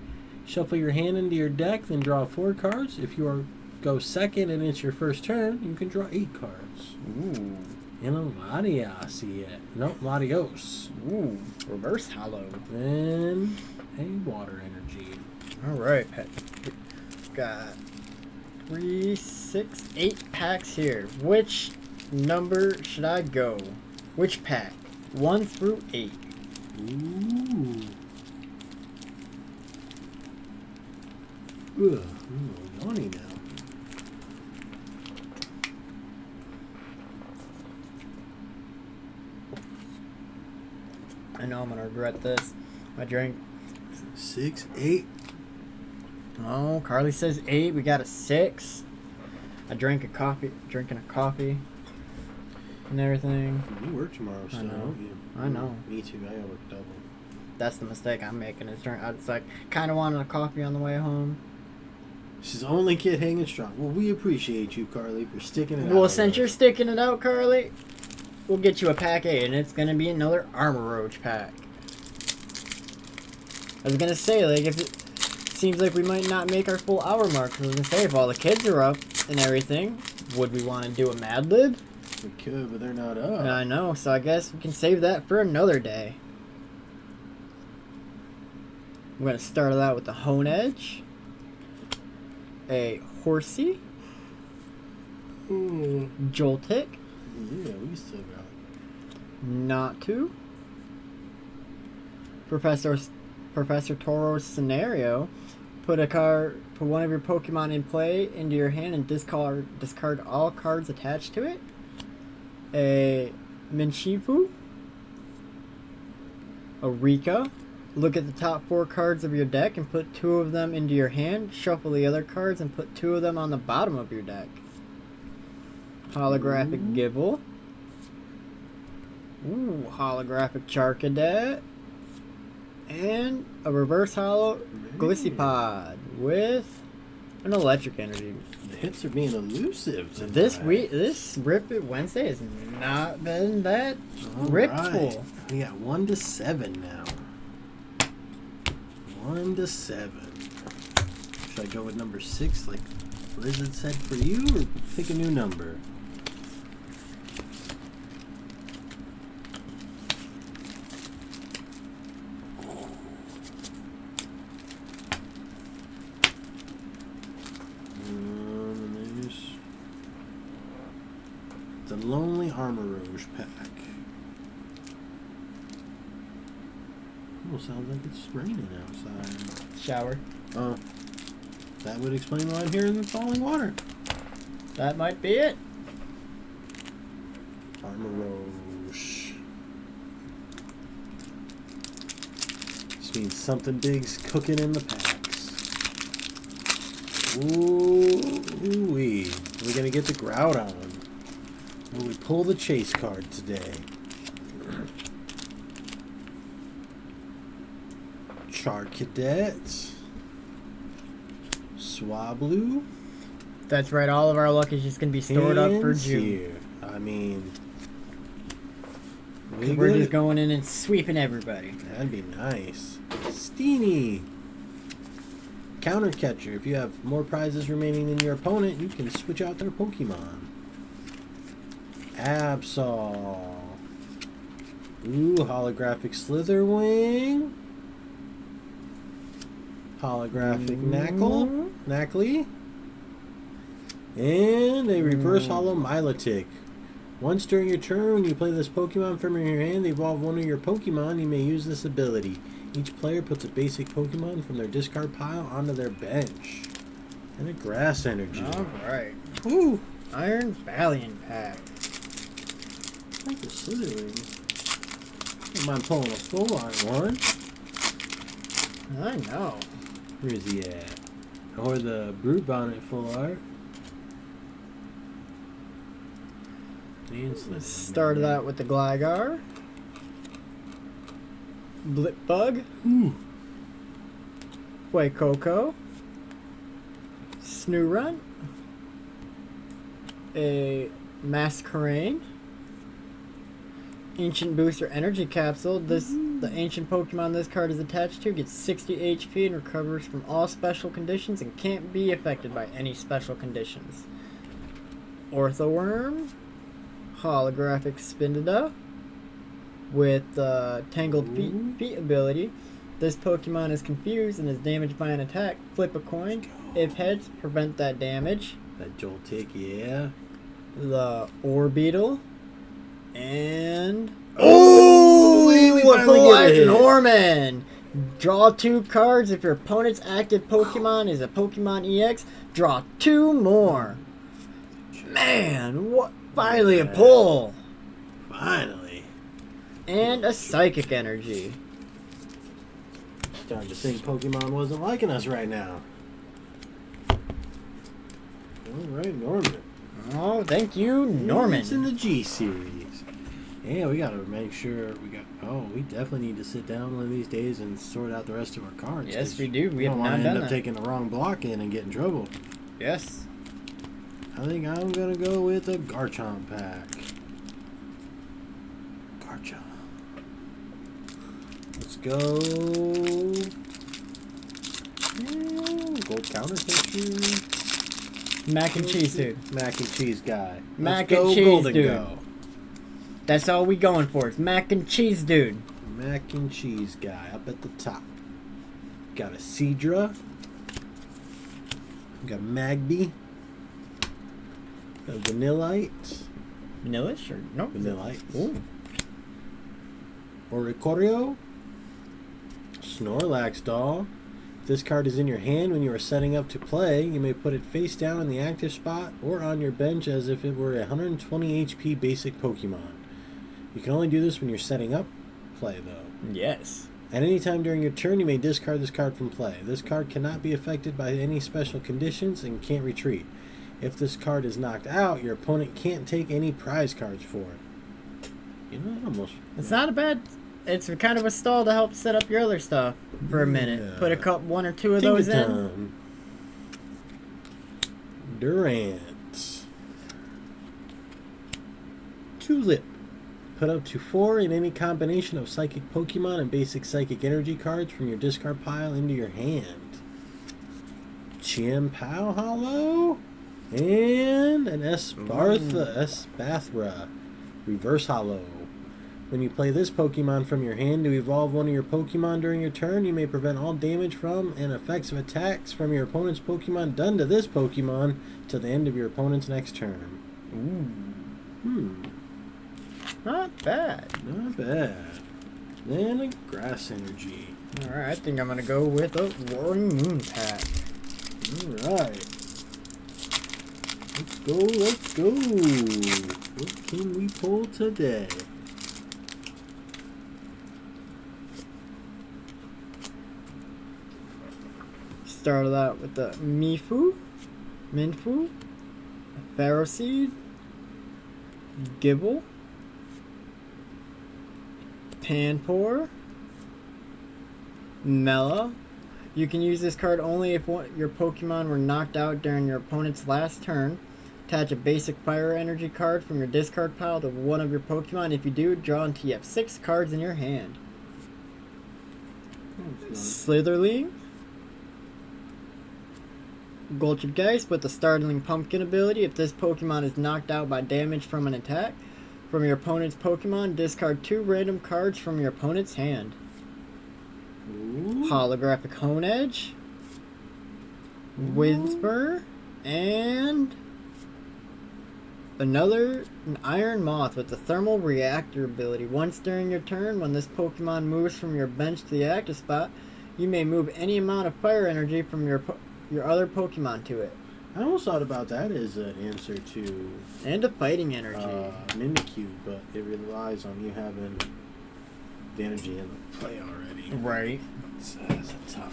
Shuffle your hand into your deck, then draw 4 cards. If you go second and it's your first turn, you can draw 8 cards. Ooh. And a Latias yet. Nope, Latios. Ooh. Reverse Hollow. And a Water Energy. All right, Pet. Got 3, 6, 8 packs here. Which number should I go? Which pack? 1 through 8. Ooh. Ugh, I'm yawny now. I know I'm gonna regret this. I drank. 6, 8. Oh, Carly says 8. We got a 6. I drank a coffee. Drinking a coffee. And everything. You work tomorrow, so I know. don't you? I know. Me too. I work double. That's the mistake I'm making. Is drink. It's like kind of wanted a coffee on the way home. She's the only kid hanging strong. Well, we appreciate you, Carly, for sticking it out. Well, with since us. you're sticking it out, Carly, we'll get you a pack 8, and it's gonna be another Armor Roach pack. I was gonna say, like, if it seems like we might not make our full hour mark, I was gonna say, if all the kids are up and everything, would we want to do a Mad Lib? We could, but they're not up. I know, so I guess we can save that for another day. I'm gonna start it out with the Hone Edge, a Horsey, Joltik, Yeah, we still got Natu, Professor Toro's Scenario. Put one of your Pokemon in play into your hand and discard all cards attached to it. A Minsheepu, a Rika. Look at the top 4 cards of your deck and put 2 of them into your hand. Shuffle the other cards and put 2 of them on the bottom of your deck. Holographic Gibble. Ooh, holographic Charcadet. And a reverse hollow Glissypod with an electric energy. The hits are being elusive tonight. This Rip It Wednesday has not been that All ripful. right. We got 1 to 7 now. 1 to 7. Should I go with number 6 like Liz had said for you, or pick a new number? There's the Lonely Armorage pack. Oh, sounds like it's raining outside. Shower. Oh, that would explain why I'm hearing the falling water. That might be it. Armorage. This means something big's cooking in the packs. Ooh-wee. We're gonna get the Groudon. Will we pull the chase card today? Charcadet. Swablu. That's right. All of our luck is just gonna be stored up for June. Here. I mean, We're just going in and sweeping everybody. That'd be nice. Steenie. Counter catcher. If you have more prizes remaining than your opponent, you can switch out their Pokemon. Absol. Ooh, holographic Slitherwing. Holographic Knackly. And a reverse holo Milotic. Once during your turn, when you play this Pokemon from your hand, evolve one of your Pokemon, you may use this ability. Each player puts a basic Pokemon from their discard pile onto their bench. And a Grass Energy. Alright. Ooh, Iron Valiant pack. I like the Slitherwing. Don't mind pulling a full art one. I know. Where is he at? Or the Brute Bonnet full art. Started out with the Gligar. Blipbug. Ooh. Coco. Snorunt. A Masquerain. Ancient Booster Energy Capsule. The ancient Pokemon this card is attached to gets 60 HP and recovers from all special conditions and can't be affected by any special conditions. Orthoworm. Holographic Spinda with Tangled Feet ability. This Pokemon is confused and is damaged by an attack. Flip a coin. If heads, prevent that damage. That Joltik, yeah. The Orbeetle. And... Oh! We finally get a hit. Norman! Draw 2 cards. If your opponent's active Pokemon is a Pokemon EX, draw 2 more. Man, what? Finally a pull! Finally. And a Psychic Energy. Starting to think Pokemon wasn't liking us right now. Alright, Norman. Oh, thank you, Norman. It's in the G series. Yeah, we gotta make sure we definitely need to sit down one of these days and sort out the rest of our cards. Yes, we do. We don't have want not to done end up that. taking the wrong block in and get in trouble. Yes. I think I'm gonna go with a Garchomp pack. Garchomp. Let's go. Gold counter picture. Mac and cheese, dude. Mac and cheese guy. Mac Let's and go cheese, Golden dude. Go. That's all we going for. It's mac and cheese, dude. Mac and cheese guy up at the top. Got a Seadra. Got Magby. Got Vanillite. Vanillish or no? Vanillite. Ooh. Oricorio. Snorlax doll. If this card is in your hand when you are setting up to play, you may put it face down in the active spot or on your bench as if it were a 120 HP basic Pokemon. You can only do this when you're setting up play, though. Yes. At any time during your turn, you may discard this card from play. This card cannot be affected by any special conditions and can't retreat. If this card is knocked out, your opponent can't take any prize cards for it. You know, almost. It's not a bad... It's kind of a stall to help set up your other stuff for a minute. Yeah. Put one or two of those in. Tinkaton. Durant. Tulip. Put up to 4 in any combination of Psychic Pokemon and basic Psychic Energy cards from your discard pile into your hand. Chien-Pao Hollow. And an Espathra Reverse Hollow. When you play this Pokemon from your hand to evolve one of your Pokemon during your turn, you may prevent all damage from and effects of attacks from your opponent's Pokemon done to this Pokemon till the end of your opponent's next turn. Ooh. Not bad. Not bad. Then a Grass Energy. Alright, I think I'm gonna go with a Roaring Moon pack. Alright. Let's go, let's go. What can we pull today? Started out with the Minfu, Ferroseed, Gibble, Panpour, Mela. You can use this card only if your Pokemon were knocked out during your opponent's last turn. Attach a basic Fire Energy card from your discard pile to one of your Pokemon. If you do, draw until you have 6 cards in your hand. Slitherling, Goldgeist with the Startling Pumpkin ability. If this Pokemon is knocked out by damage from an attack from your opponent's Pokemon, discard 2 random cards from your opponent's hand. Ooh. Holographic Honedge, Whisper, and an Iron Moth with the Thermal Reactor ability. Once during your turn, when this Pokemon moves from your bench to the active spot, you may move any amount of fire energy from your other Pokemon to it. I almost thought about that as an answer to And a fighting energy. Mimikyu, but it relies on you having the energy in the play already. Right. So that's a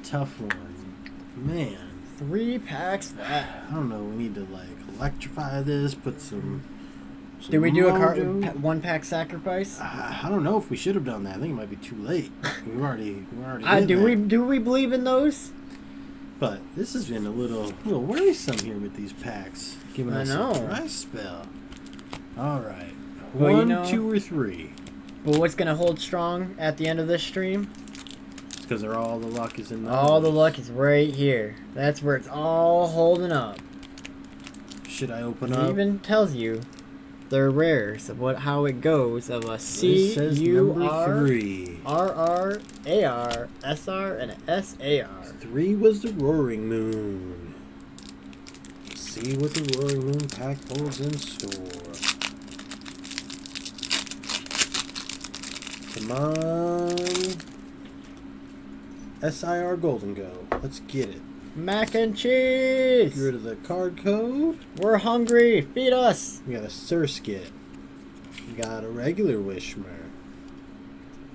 tough one. Man. 3 packs left. I don't know, we need to like electrify this, put some Did we do a mojo. 1 pack sacrifice? I don't know if we should have done that. I think it might be too late. We've already did Do that. we believe in those? But this has been a little worrisome here with these packs, giving us a dry spell. All right, Well, 1, 2, or 3. But what's gonna hold strong at the end of this stream? Because all the luck is in those. All the luck is right here. That's where it's all holding up. Should I open It up? even tells you the rares of how it goes of a C, This says U, number R, 3. R, A, R, S, R, and S, A, R. 3 was the Roaring Moon. Let's see what the Roaring Moon pack holds in store. Come on. SIR Golden Go. Let's get it. Mac and cheese! Get rid of the card code. We're hungry! Feed us! We got a Surskit. We got a regular Wishmer.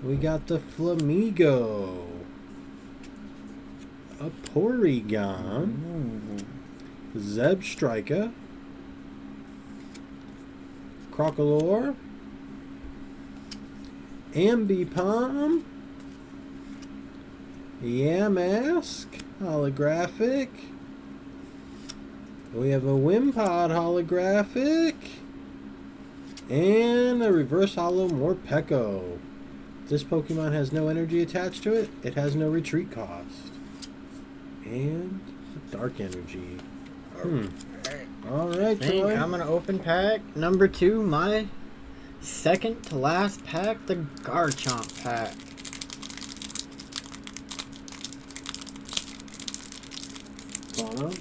We got the Flamigo. A Porygon. Zebstrika. Crocolore. Ambipom. Yamask. Holographic. We have a Wimpod holographic. And a reverse hollow Morpeko. This Pokemon has no energy attached to it. It has no retreat cost. And dark energy. Alright, I think Troy. I'm gonna open pack number 2, my second to last pack, the Garchomp pack. Bottom.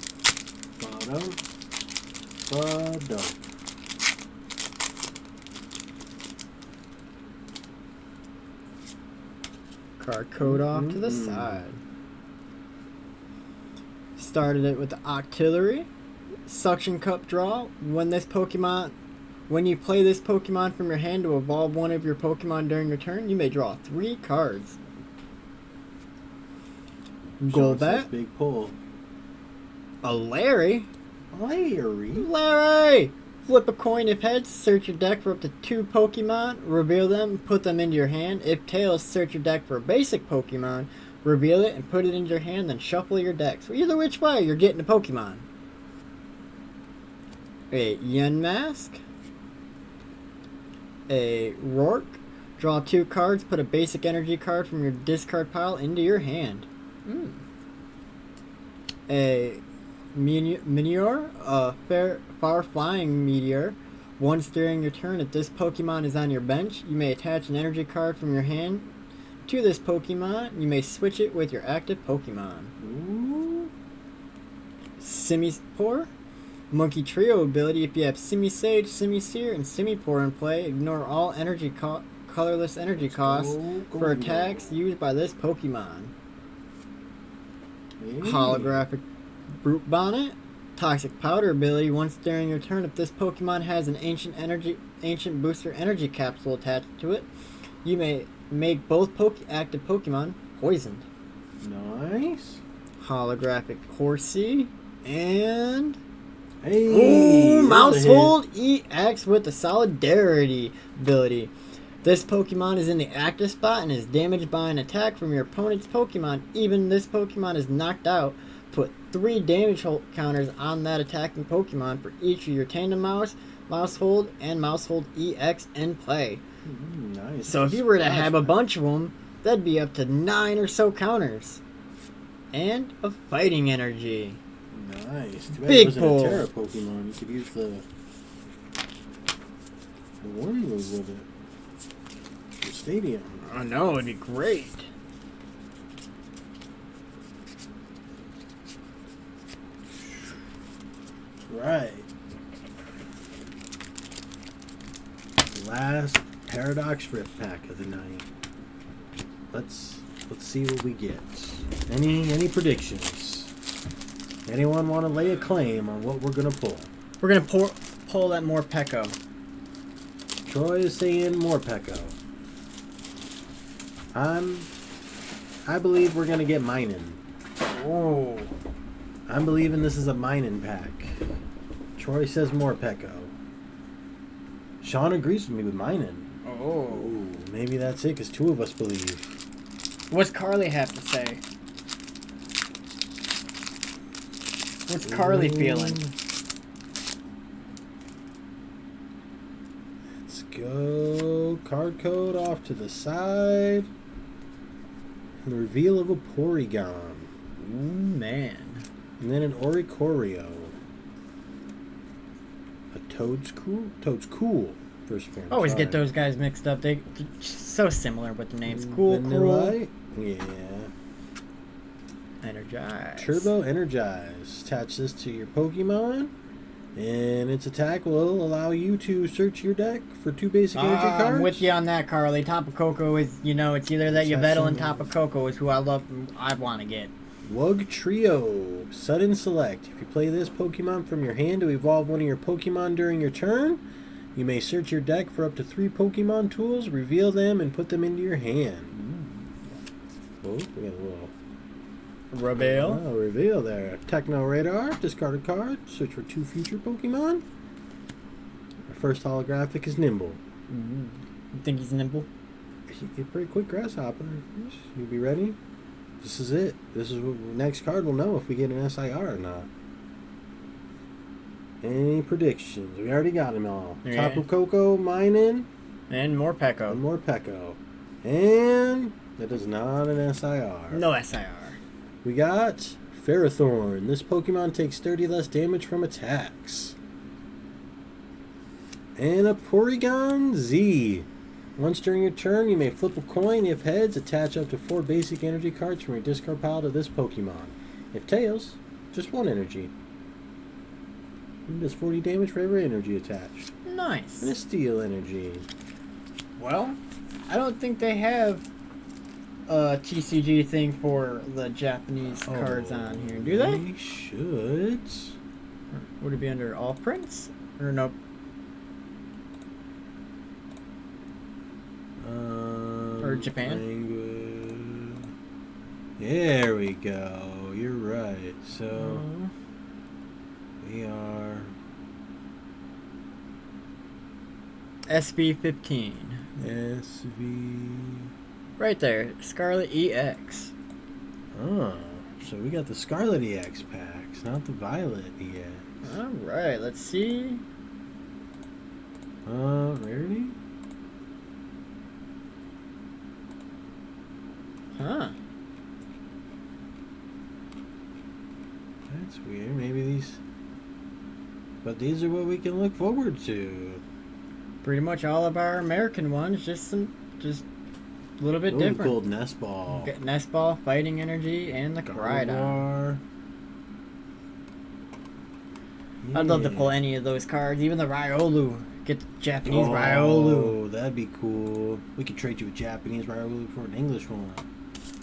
Card code off to the side. Started it with the Octillery. Suction Cup draw. When you play this Pokemon from your hand to evolve one of your Pokemon during your turn, you may draw 3 cards. Golbat. Big pull. A Larry. Larry. Flip a coin if heads, search your deck for up to 2 Pokemon, reveal them, put them into your hand. If tails, search your deck for a basic Pokemon, Reveal it and put it into your hand, then shuffle your deck. So either which way, you're getting a Pokemon. A Yunmask. A Rourke. Draw 2 cards, put a basic energy card from your discard pile into your hand. A Meteor, a far-flying meteor. Once during your turn, if this Pokemon is on your bench, you may attach an energy card from your hand to this Pokemon. You may switch it with your active Pokemon. Ooh. Simipour. Monkey Trio ability. If you have Simisage, Simisear, and Simipour in play, ignore all colorless energy costs for attacks used by this Pokemon. Hey. Holographic Brute Bonnet. Toxic Powder ability. Once during your turn, if this Pokemon has an ancient booster energy capsule attached to it, you may make both active Pokemon poisoned. Nice. Holographic Horsey. And... Hey! Ooh, Mousehold EX with the Solidarity ability. This Pokemon is in the active spot and is damaged by an attack from your opponent's Pokemon. Even this Pokemon is knocked out. Put 3 damage counters on that attacking Pokemon for each of your Tandem Mouse, Mousehold, and Mousehold EX in play. Nice. So if you were to have a bunch of them, that'd be up to 9 or so counters. And a Fighting Energy. Nice. Too bad Big it wasn't pull. a Terra Pokemon. You could use the one move with it. The Stadium. I know, it'd be great. Right. Last Paradox Rift pack of the night. Let's see what we get. Any predictions? Anyone want to lay a claim on what we're gonna pull? We're gonna pull that Morpeko. Troy is saying Morpeko. I believe we're gonna get Minun. Oh. I'm believing this is a Minun pack. Troy says Morpeko. Sean agrees with me with Minun. Oh. Ooh, maybe that's it, because 2 of us believe. What's Carly have to say? What's Carly feeling? Let's go. Card code off to the side. And the reveal of a Porygon. Man. And then an Oricorio. A Toad's Cool. First appearance. Always get those guys mixed up. They're so similar with the names. Cool, Vanilla. Yeah. Energize. Turbo Energize. Attach this to your Pokemon. And its attack will allow you to search your deck for 2 basic energy cards. I'm with you on that, Carly. Tapu Koko is, it's either that Yveltal and Tapu Koko is who I want to get. Wug Trio. Sudden Select. If you play this Pokemon from your hand to evolve one of your Pokemon during your turn, you may search your deck for up to 3 Pokemon tools, reveal them, and put them into your hand. Oh, we got a little... Reveal. Oh, reveal there. Techno Radar. Discard a card. Search for 2 future Pokemon. Our first holographic is Nimble. You think he's nimble? He's pretty quick Grasshopper. You be ready? This is it. This is what next card will know if we get an SIR or not. Any predictions? We already got them all. Yeah. Tapu Koko, Minun, And Morpeko. and Morpeko. And that is not an SIR. No SIR. We got Ferrothorn. This Pokemon takes 30 less damage from attacks. And a Porygon Z. Once during your turn, you may flip a coin. If heads, attach up to 4 basic energy cards from your discard pile to this Pokemon. If tails, just 1 energy. And does 40 damage for every energy attached. Nice. And a Steel Energy. Well, I don't think they have a TCG thing for the Japanese cards on here, do they? They should. Would it be under all prints? Or nope? Or Japan? Language. There we go. You're right. So we are SB15. SV. Right there. Scarlet EX. Oh, so we got the Scarlet EX packs, not the Violet EX. All right, let's see. Rarity? Huh. That's weird. Maybe these... But these are what we can look forward to. Pretty much all of our American ones, just a little bit Ooh, different. Gold Nest Ball. Get Nest Ball, Fighting Energy, and the Koraidon. Gardevoir. I'd love to pull any of those cards, even the Riolu. Get the Japanese Riolu. Oh, that'd be cool. We could trade you a Japanese Riolu for an English one.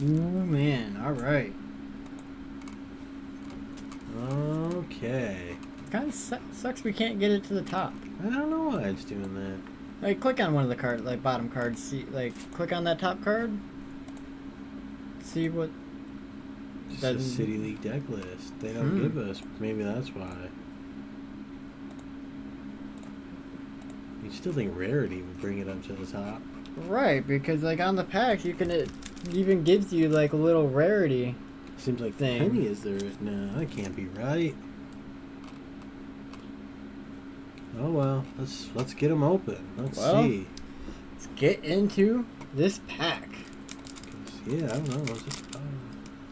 Ooh, man. All right. Okay. Kind of sucks we can't get it to the top. I don't know why it's doing that. Like, click on one of the cards, like bottom cards. See, like, click on that top card. See what. Just a City League deck list. They don't give us. Maybe that's why. You still think Rarity would bring it up to the top? Right, because like on the packs, you can it even gives you like a little rarity. Seems like thing. Penny is there. No, that can't be right. Oh well, let's get them open. Let's see. Let's get into this pack. Yeah, I don't know.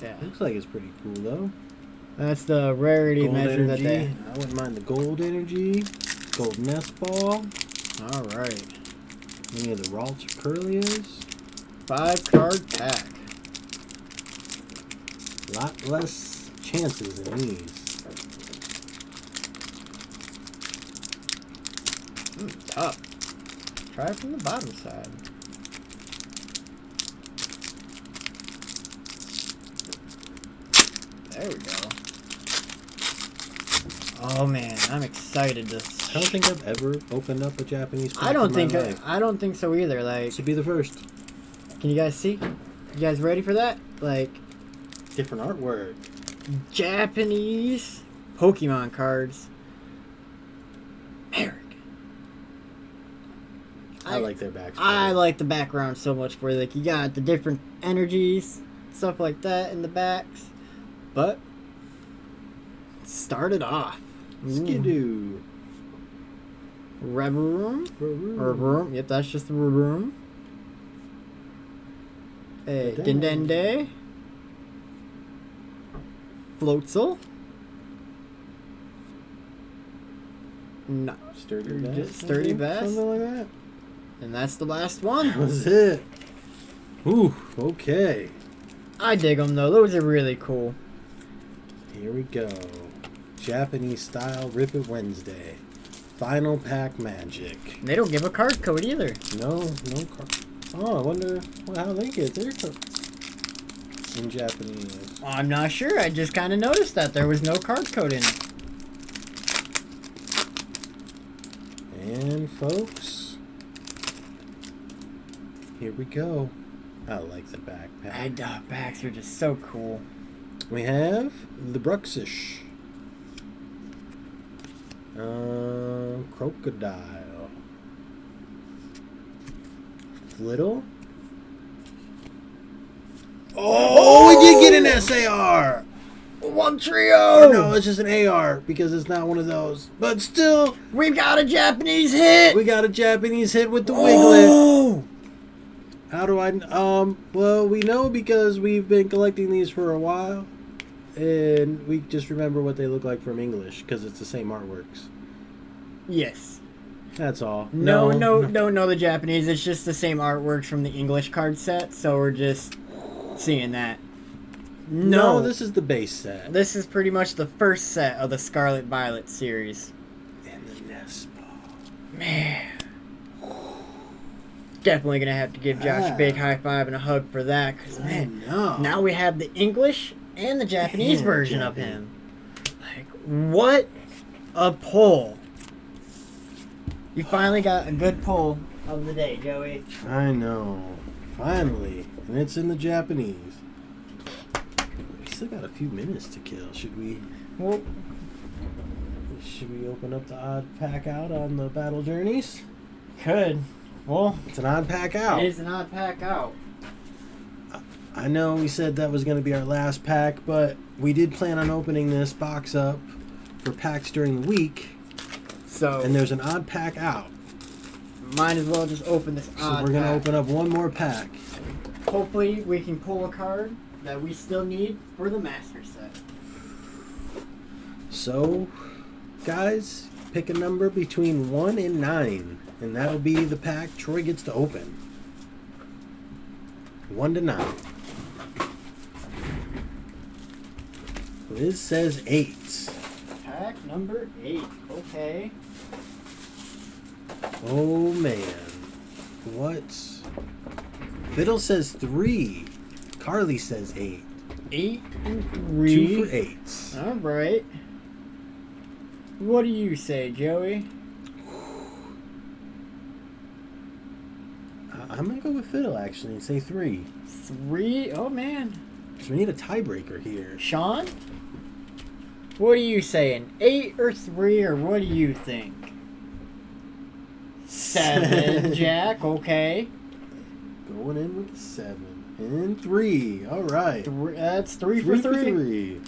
Yeah, Looks like it's pretty cool though. that's the rarity Gold measure energy. that they. I wouldn't mind the gold energy. Gold Nest Ball. All right, Any of the Ralts or Curlias. 5-card pack. Lot less chances in these. Tough. Try it from the bottom side. There we go. Oh man, I'm excited to. I don't think I've ever opened up a Japanese pack I don't in my think life. I don't think so either. Like, This would be the first. can you guys see? You guys ready for that? Like, Different artwork. Japanese Pokemon cards. Eric. I like their backs. I like the background so much where like you got the different energies, stuff like that in the backs. But started off. Skidoo. Revroom. Yep, that's just the Revroom. Hey, Dendende. Floatzel. No. Sturdy Bass. Something like that. And that's the last That one. was it. Ooh, okay. I dig them though. Those are really cool. Here we go. Japanese style Rip It Wednesday. Final pack magic. They don't give a card code either. No card. Oh, I wonder how they get their code in Japanese. I'm not sure. I just kind of noticed that there was no card code in it. And folks, here we go. I like the backpack. Backs are just so cool. We have the Bruxish. Crocodile. Flittle. Oh, we did get an SAR! One trio! Oh, no, it's just an AR because it's not one of those. But still, We've got a Japanese hit! we got a Japanese hit with the Wiglet. Oh! How do I... well, we know because we've been collecting these for a while. And we just remember what they look like from English because it's the same artworks. Yes. That's all. No, don't know the Japanese. It's just the same artwork from the English card set, so we're just seeing that. No, this is the base set. This is pretty much the first set of the Scarlet Violet series. And the Nest Ball. Man. Definitely gonna have to give Josh a big high five and a hug for that, because man, now we have the English and the Japanese version of him. Like, what a pull. You finally got a good pull of the day, Joey. I know. Finally. And it's in the Japanese. We still got a few minutes to kill. Should we open up the odd pack out on the battle journeys? Could. Well, It's an odd pack out. it is an odd pack out. I know we said that was going to be our last pack, but we did plan on opening this box up for packs during the week, So and there's an odd pack out. might as well just open this So odd we're going to pack. open up one more pack. Hopefully we can pull a card that we still need for the master set. So, guys, pick a number between 1 and 9, and that'll be the pack Troy gets to open. 1 to 9. Liz says 8. Pack number 8. Okay. Oh man. What? Fiddle says 3. Carly says 8. 8 and 3. 2 for 8s. Alright. What do you say, Joey? I'm going to go with Fiddle actually and say 3. 3? Oh man. Because we need a tiebreaker here. Sean? What are you saying? 8 or 3, or what do you think? 7, Jack. Okay. Going in with 7. And 3. All right. That's 3 for 3.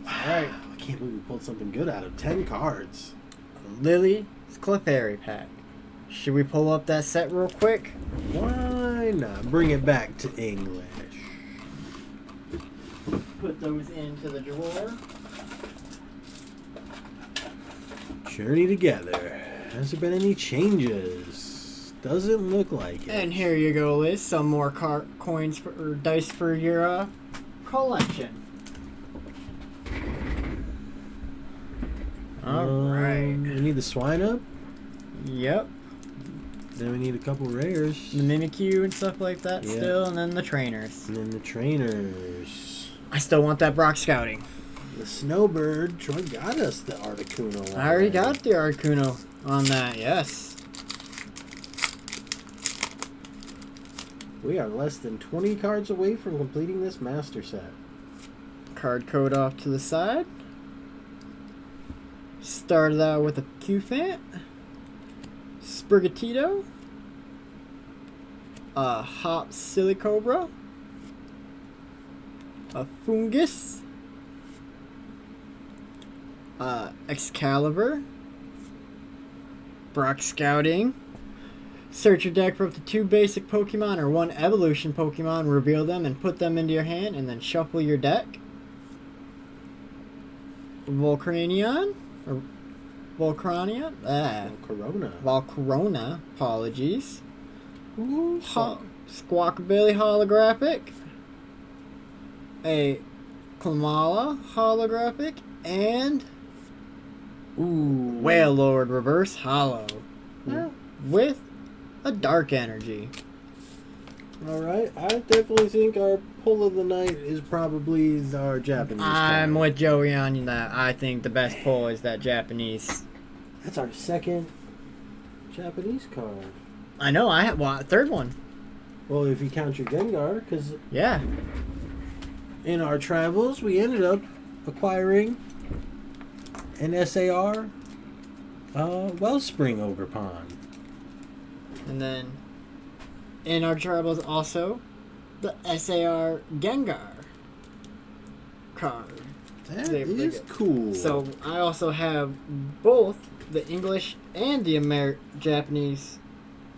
All right. I can't believe we pulled something good out of 10 cards. Lily's Clefairy pack. Should we pull up that set real quick? Why not? Bring it back to English. Put those into the drawer. Journey together. Has there been any changes? Doesn't look like it. And here you go, Liz. Some more coins or dice for your collection. Alright. We need the swine up. Yep. Then we need a couple rares. The Mimikyu and stuff like that Yeah. still. And then the trainers. And then the trainers. I still want that Brock Scouting. The Snowbird. Troy got us the Articuno one. I already got the Articuno on that, yes. We are less than 20 cards away from completing this master set. Card code off to the side. Started out with a Cufant, Sprigatito, a Hop Silicobra, a Fungus, Excalibur, Brock Scouting. Search your deck for up to 2 basic Pokemon or 1 evolution Pokemon, reveal them and put them into your hand, and then shuffle your deck. Volcanion? Or Volcrania? Corona. Volcarona, apologies. Ooh, Squawkabilly holographic. A Klamala holographic. And Ooh. Whale Lord reverse hollow. With a dark energy. Alright, I definitely think our pull of the night is probably our Japanese I'm card. with Joey on that. I think the best pull is that Japanese. That's our second Japanese card. I know, I have third one. Well, if you count your Gengar, because Yeah. in our travels, we ended up acquiring an SAR Wellspring Ogerpon. And then in our travels also the SAR Gengar card. That They bring is it. cool. So I also have both the English and the Japanese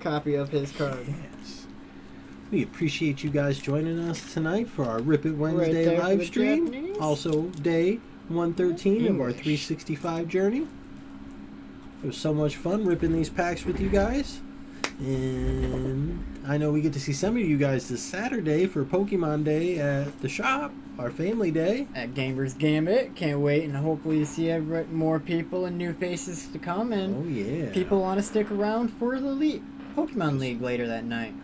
copy of his card. Yes. We appreciate you guys joining us tonight for our Rip It Wednesday there for live the stream. Japanese. Also, day 113 of our English. 365 journey. It was so much fun ripping these packs with you guys. And I know we get to see some of you guys this Saturday for Pokemon Day at the shop, our family day. At Gamers Gambit, can't wait, and hopefully see more people and new faces to come, and Oh, yeah. people want to stick around for the Pokemon League later that night.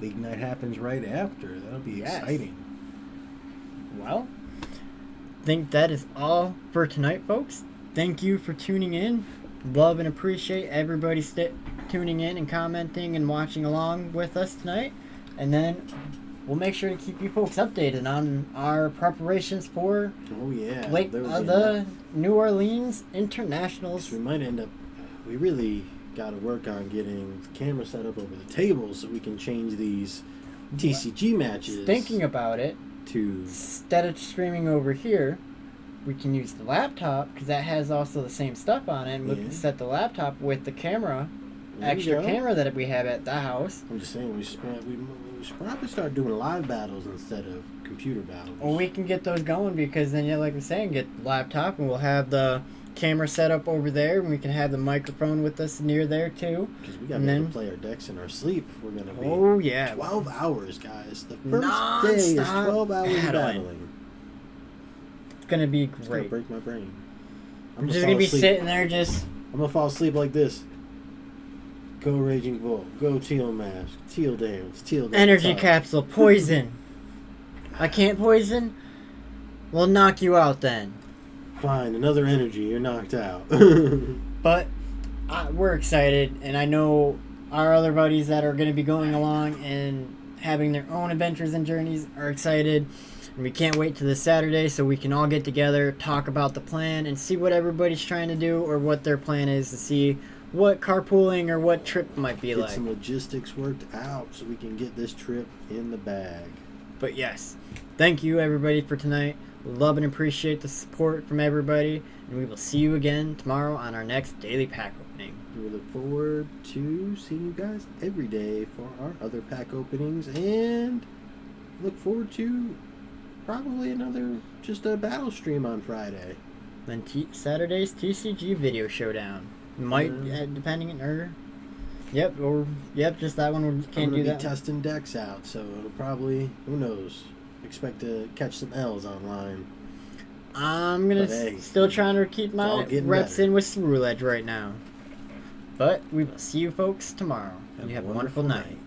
League night happens right after. That'll be Yes. exciting. Well, I think that is all for tonight, folks. Thank you for tuning in. Love and appreciate everybody tuning in and commenting and watching along with us tonight. And then we'll make sure to keep you folks updated on our preparations for Oh, yeah. the New Orleans Internationals. We might end up. We really got to work on getting the camera set up over the table so we can change these TCG matches. Thinking about it, to instead of streaming over here, we can use the laptop because that has also the same stuff on it. And we can set the laptop with the camera, extra camera that we have at the house. I'm just saying we should probably start doing live battles instead of computer battles. Well, we can get those going because then, yeah, like I'm saying, get the laptop and we'll have the camera set up over there, and we can have the microphone with us near there too. Because we got to be able to play our decks in our sleep if we're going to be. Oh yeah, 12 hours, guys. The first day is 12 hours battling. It's gonna be great. It's gonna break my brain. I'm just gonna be sitting there, I'm gonna fall asleep like this. Go Raging Volt. Go Teal Mask. Teal Dance. Teal Dance. Energy Capsule. Poison. I can't poison. We'll knock you out then. Fine, another energy. You're knocked out. But we're excited, and I know our other buddies that are going to be going along and having their own adventures and journeys are excited. And we can't wait to this Saturday so we can all get together, talk about the plan, and see what everybody's trying to do or what their plan is to see what carpooling or what trip might be like. Get some logistics worked out so we can get this trip in the bag. But yes, thank you everybody for tonight. Love and appreciate the support from everybody, and we will see you again tomorrow on our next daily pack opening. We look forward to seeing you guys every day for our other pack openings, and look forward to probably another just a battle stream on Friday. Then Saturday's TCG video showdown might depending or just that one. We can't do that. I'm gonna be testing decks out, so it'll probably, who knows. Expect to catch some L's online. I'm gonna still trying to keep my reps in with Cerule Edge right now. But we will see you folks tomorrow. You have a wonderful night.